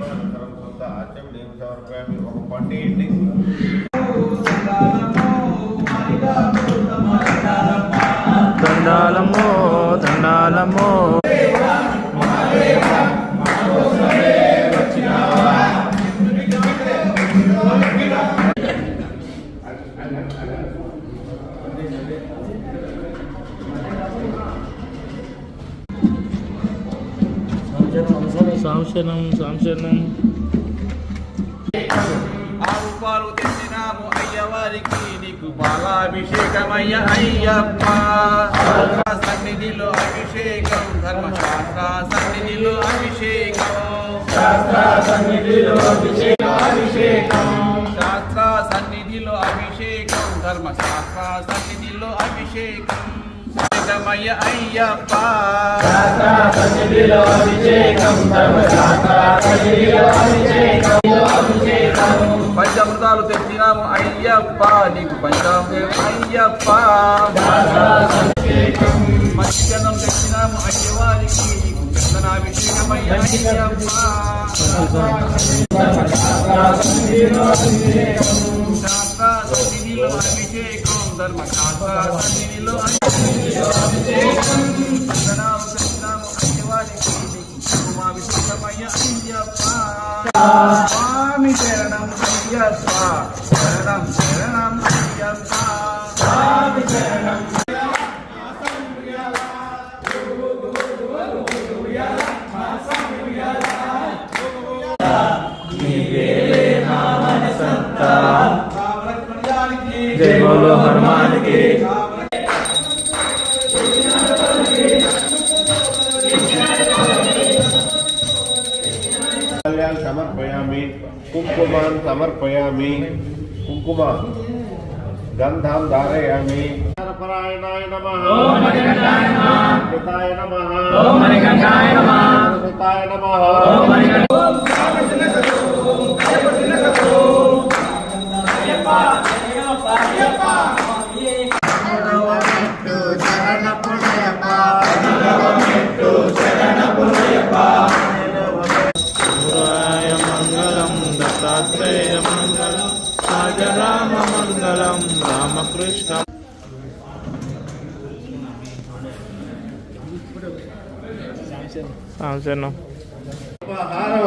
అనంతరం కొంత ఆచమనీయం సమర్పయామి. ఒక పంటేయండి. దండాలమ్మో దండాలమ్మో సంశనం సంశనం ఆవు పాలు తెచ్చినాము అయ్యవారికి నీకు పాలాభిషేకమయ్య అయ్యప్ప. సన్నిధిలో అభిషేకం ధర్మశాస్త్ర సన్నిధిలో అభిషేకం శాస్త్ర సన్నిధిలో అభిషేకం ధర్మశాస్త్ర సన్నిధిలో అభిషేకం అభిషేకమయ్య అయ్యప్ప. పంచామృతాలు తెచ్చినాము అయ్యప్ప నీకు పంచామృతం అయ్యప్ప. మత్స్యన్నం తెచ్చినాము అయ్యవారికి నీకు చందనాభిషేకమయ్య అయ్యప్ప. శాస్త్ర సన్నిధిలో అభిషేకం ధర్మశాస్త్ర సన్నిధిలో అభిషేకం చందనాలు తెచ్చినాము అయ్యవారికి నీకు కుంకుమాభిషేకమయ్య అయ్యప్ప. స్వామి శరణం అయ్యప్ప శరణం శరణం అయ్యప్ప స్వామి శరణం. जय बोलो हनुमान की. సమర్పయామి. కుంకుమాన్ సమర్పయామి. కుంకుమ గంధం ధారయామి. పరాయణాయ నమః. ఓం మణికంఠాయ నమః. కృతాయ నమః. ఓం మణికంఠాయ నమః. కృతాయ నమః. ఓం మణికంఠాయ మంగళం దత్తాత్రేయ మంగళం రాజరామ మంగళం రామకృష్ణ. సంశనం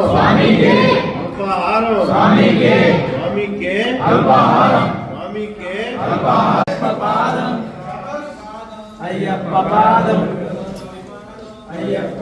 స్వామికే అల్పాహారం. స్వామికే అల్పాహారం. స్వామికే అయ్యప్ప పాదం అయ్యప్ప